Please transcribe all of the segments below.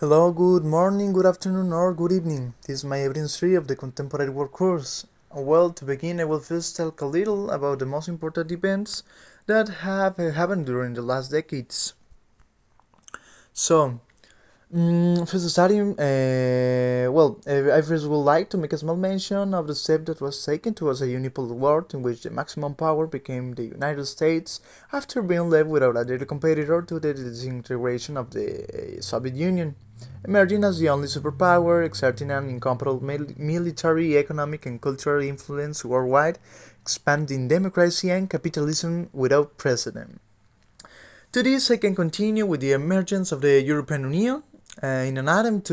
Hello, good morning, good afternoon, or good evening. This is my Evidencie of the Contemporary World course. Well, to begin, I will first talk a little about the most important events that have happened during the last decades. So, first starting, I first would like to make a small mention of the step that was taken towards a unipolar world in which the maximum power became the United States after being left without a direct competitor to the disintegration of the Soviet Union, emerging as the only superpower, exerting an incomparable military, economic, and cultural influence worldwide, expanding democracy and capitalism without precedent. To this, I can continue with the emergence of the European Union in an attempt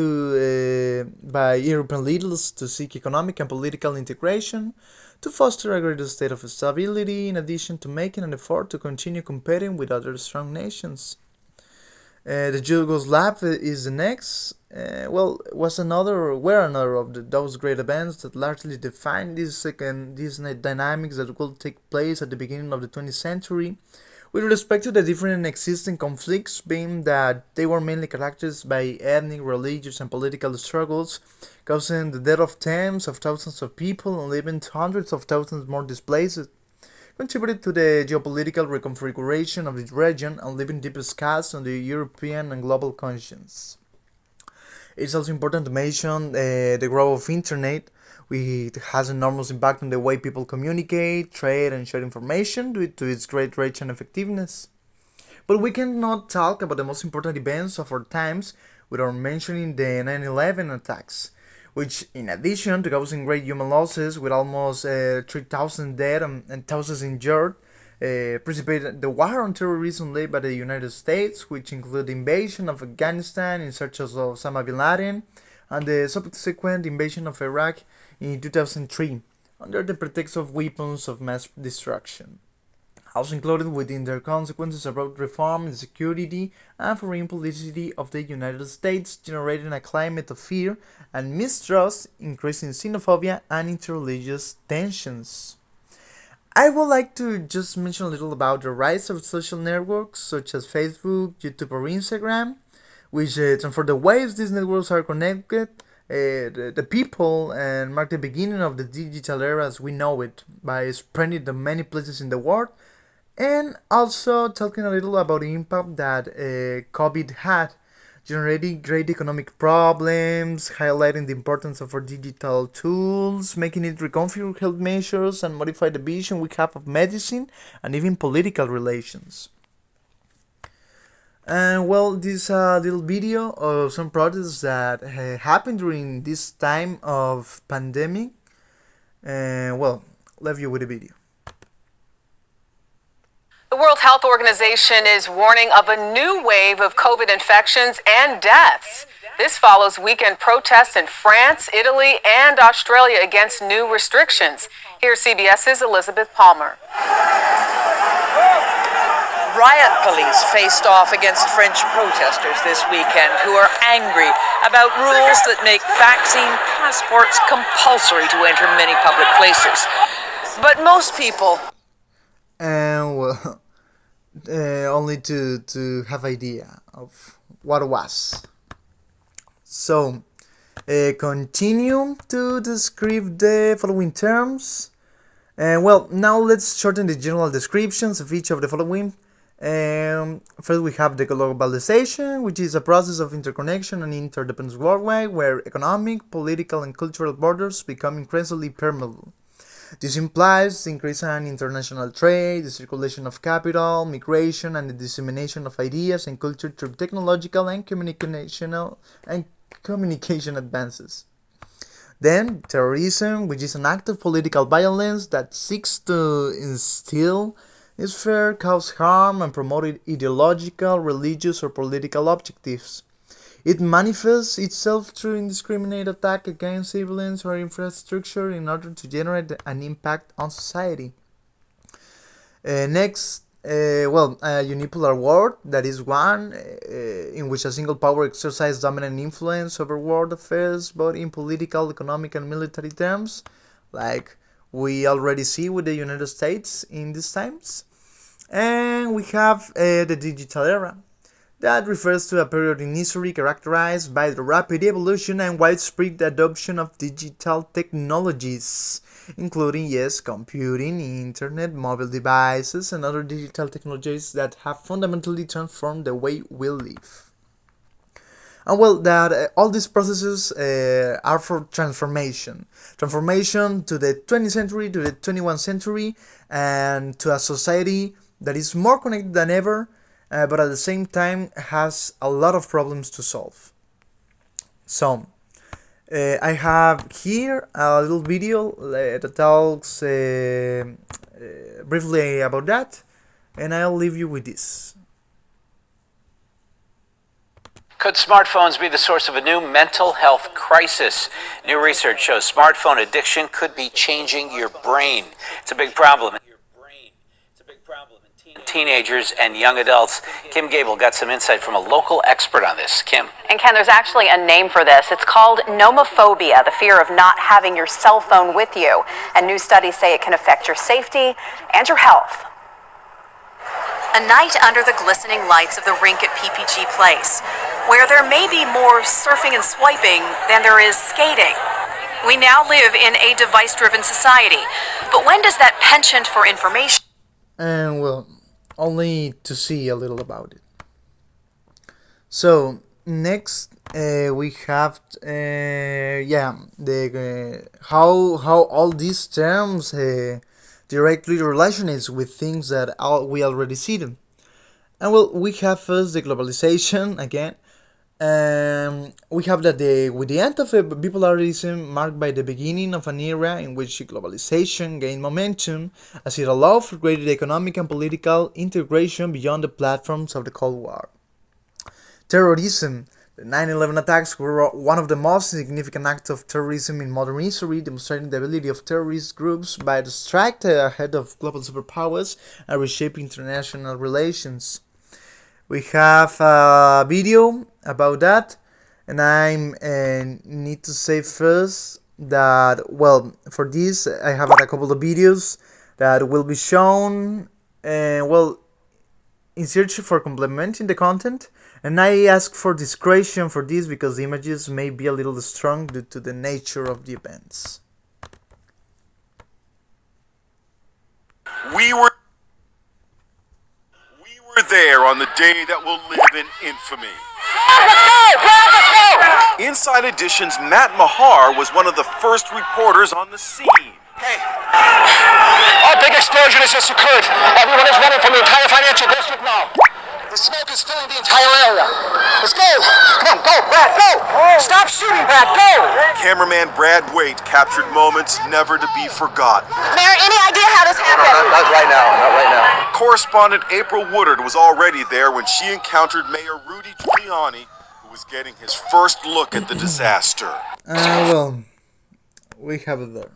by European leaders to seek economic and political integration to foster a greater state of stability, in addition to making an effort to continue competing with other strong nations. The Yugoslav is the next. Were another of those great events that largely defined these dynamics that will take place at the beginning of the 20th century with respect to the different existing conflicts, being that they were mainly characterized by ethnic, religious, and political struggles, causing the death of tens of thousands of people and leaving hundreds of thousands more displaced, contributed to the geopolitical reconfiguration of the region and leaving deep scars on the European and global conscience. It's also important to mention the growth of internet, which has enormous impact on the way people communicate, trade, and share information due to its great reach and effectiveness. But we cannot talk about the most important events of our times without mentioning the 9/11 attacks, which, in addition to causing great human losses with almost 3,000 dead and thousands injured, precipitated the war on terrorism led by the United States, which included the invasion of Afghanistan in search of Osama bin Laden and the subsequent invasion of Iraq in 2003 under the pretext of weapons of mass destruction. Also included within their consequences about reform in security and foreign policy of the United States, generating a climate of fear and mistrust, increasing xenophobia and interreligious tensions. I would like to just mention a little about the rise of social networks such as Facebook, YouTube, or Instagram, which transform the ways these networks are connected, the people, and mark the beginning of the digital era as we know it by spreading to many places in the world, and also talking a little about the impact that COVID had, generating great economic problems, highlighting the importance of our digital tools, making it reconfigure health measures, and modify the vision we have of medicine and even political relations. And well, this little video of some protests that happened during this time of pandemic. And leave you with the video. The World Health Organization is warning of a new wave of COVID infections and deaths. This follows weekend protests in France, Italy, and Australia against new restrictions. Here's CBS's Elizabeth Palmer. Riot police faced off against French protesters this weekend who are angry about rules that make vaccine passports compulsory to enter many public places. But most people... And only to have idea of what it was. So, continue to describe the following terms. Now let's shorten the general descriptions of each of the following. First, we have the globalization, which is a process of interconnection and interdependence worldwide, where economic, political, and cultural borders become increasingly permeable. This implies the increase in international trade, the circulation of capital, migration, and the dissemination of ideas and culture through technological and communication advances. Then, terrorism, which is an act of political violence that seeks to instill fear, cause harm, and promote ideological, religious, or political objectives. It manifests itself through indiscriminate attack against civilians or infrastructure in order to generate an impact on society. Next, a unipolar world, that is one in which a single power exercises dominant influence over world affairs, both in political, economic, and military terms, like we already see with the United States in these times. And we have the digital era. That refers to a period in history characterized by the rapid evolution and widespread adoption of digital technologies, including, yes, computing, internet, mobile devices, and other digital technologies that have fundamentally transformed the way we live. And well, that all these processes are for transformation to the 20th century, to the 21st century, and to a society that is more connected than ever, but at the same time has a lot of problems to solve. So, I have here a little video that talks briefly about that, and I'll leave you with this. Could smartphones be the source of a new mental health crisis? New research shows smartphone addiction could be changing your brain. It's a big problem. Teenagers and young adults. Kim Gable got some insight from a local expert on this. Kim. And Ken, there's actually a name for this. It's called nomophobia, the fear of not having your cell phone with you. And new studies say it can affect your safety and your health. A night under the glistening lights of the rink at PPG Place, where there may be more surfing and swiping than there is skating. We now live in a device-driven society, but when does that penchant for information... And well, only to see a little about it. So next we have how all these terms directly relationates with things that we already see them. And well, we have first the globalization again. We have that with the end of bipolarism marked by the beginning of an era in which globalization gained momentum as it allowed for greater economic and political integration beyond the platforms of the Cold War. Terrorism. The 9/11 attacks were one of the most significant acts of terrorism in modern history, demonstrating the ability of terrorist groups to strike ahead of global superpowers and reshape international relations. We have a video about that, and I need to say first that, well, for this I have a couple of videos that will be shown, in search for complementing the content, and I ask for discretion for this because the images may be a little strong due to the nature of the events. We were there on the day that will live in infamy. Inside Edition's Matt Mahar was one of the first reporters on the scene. Okay. A big explosion has just occurred. Everyone is running from the entire financial district now. The smoke is filling the entire area. Let's go. Come on, go, Brad, go. Stop shooting, Brad, go. Cameraman Brad Waite captured moments never to be forgotten. Mayor, any idea how this happened? Not right now. Correspondent April Woodard was already there when she encountered Mayor Rudy Giuliani, who was getting his first look at the disaster. Well, we have it there.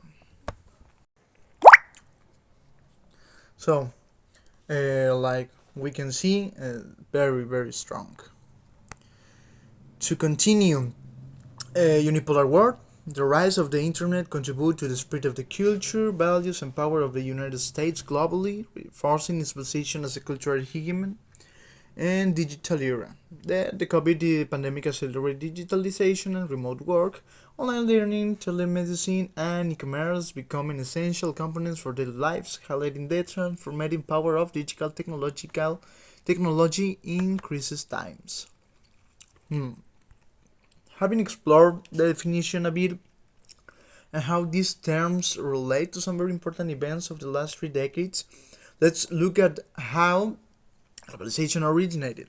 So, like we can see, very, very strong. To continue, unipolar world, the rise of the internet contribute to the spread of the culture, values, and power of the United States globally, reinforcing its position as a cultural hegemon and digital era. The COVID pandemic accelerated digitalization and remote work, online learning, telemedicine, and e-commerce becoming essential components for daily lives, highlighting the transformative power of digital technology in crisis times. Having explored the definition a bit and how these terms relate to some very important events of the last 3 decades, let's look at how globalization originated.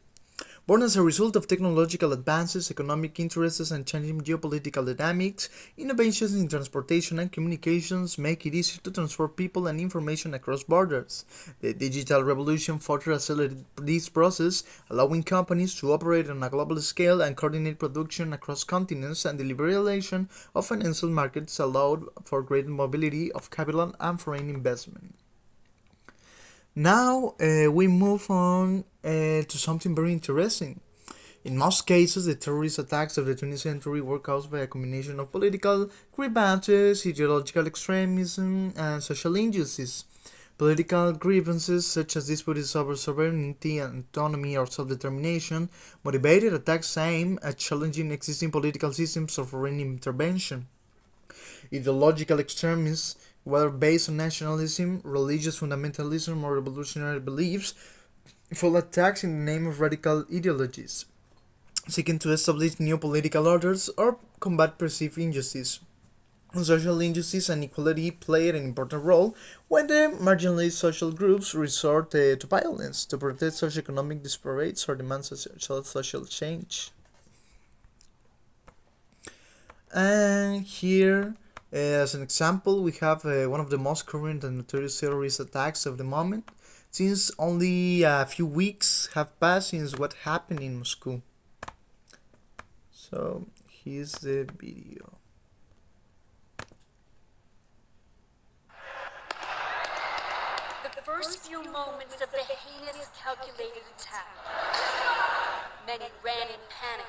Born as a result of technological advances, economic interests, and changing geopolitical dynamics, innovations in transportation and communications make it easier to transfer people and information across borders. The digital revolution further accelerated this process, allowing companies to operate on a global scale and coordinate production across continents, and the liberalization of financial markets allowed for greater mobility of capital and foreign investment. Now we move on to something very interesting. In most cases, the terrorist attacks of the 20th century were caused by a combination of political grievances, ideological extremism, and social injustice. Political grievances such as disputes over sovereignty and autonomy or self-determination motivated attacks aimed at challenging existing political systems or foreign intervention. Ideological extremism, whether based on nationalism, religious fundamentalism, or revolutionary beliefs, full attacks in the name of radical ideologies, seeking to establish new political orders or combat perceived injustice. Social injustice and equality played an important role when the marginalized social groups resort to violence to protect socioeconomic disparities or demand social change. And here, as an example, we have one of the most current and notorious terrorist attacks of the moment, since only a few weeks have passed since what happened in Moscow. So, here's the video. The first few moments of the heinous calculated attack. Many ran in panic.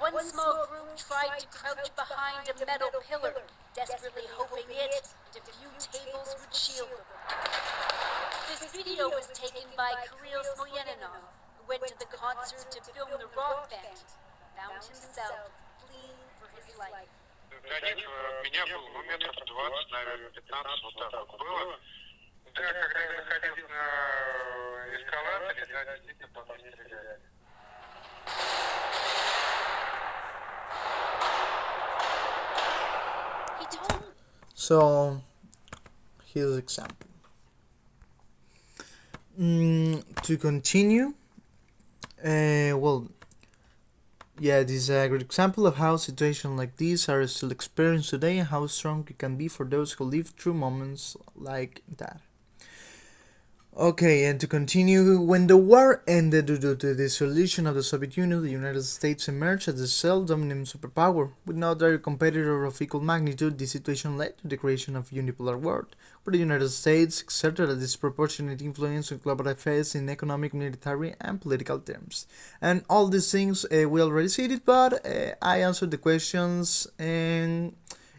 One small group tried to crouch behind a metal pillar, desperately hoping it and a few tables would shield them. This video was taken by Kirill Smoleninov, who went to the concert to film the rock band, found himself fleeing for his life. Меня было, метров 20, наверное, 15, вот так вот было. Да, когда я заходил на эскалаторе, да, действительно по мне стреляли. So, here's an example. To continue, this is a good example of how situations like these are still experienced today and how strong it can be for those who live through moments like that. Okay, and to continue, when the war ended due to the dissolution of the Soviet Union, the United States emerged as the self-dominant superpower. With no direct competitor of equal magnitude, this situation led to the creation of a unipolar world, where the United States exerted a disproportionate influence on global affairs in economic, military, and political terms. And all these things we already said it, but I answered the questions, and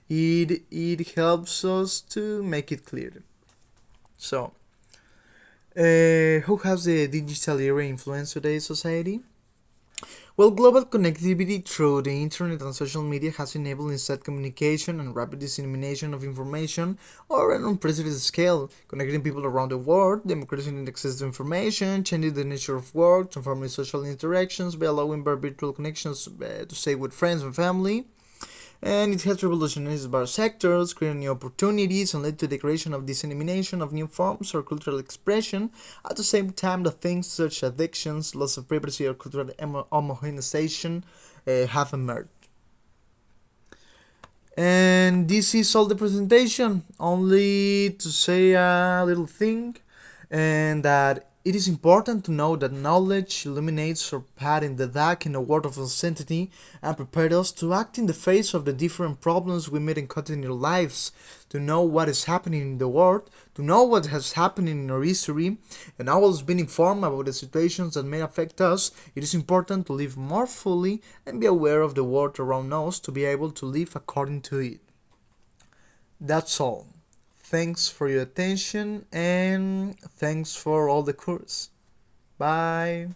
it helps us to make it clear. So, how has the digital era influenced today's society? Well, global connectivity through the internet and social media has enabled instant communication and rapid dissemination of information on an unprecedented scale, connecting people around the world, democratizing access to information, changing the nature of work, transforming social interactions by allowing virtual connections to stay with friends and family. And it has revolutionized various sectors, creating new opportunities, and led to the creation of dissemination of new forms or cultural expression. At the same time, the things such as addictions, loss of privacy, or cultural homogenization have emerged. And this is all the presentation. Only to say a little thing, and that it is important to know that knowledge illuminates our path in the dark in a world of uncertainty and prepares us to act in the face of the different problems we may encounter in our lives, to know what is happening in the world, to know what has happened in our history, and always being informed about the situations that may affect us. It is important to live more fully and be aware of the world around us to be able to live according to it. That's all. Thanks for your attention and thanks for all the course. Bye.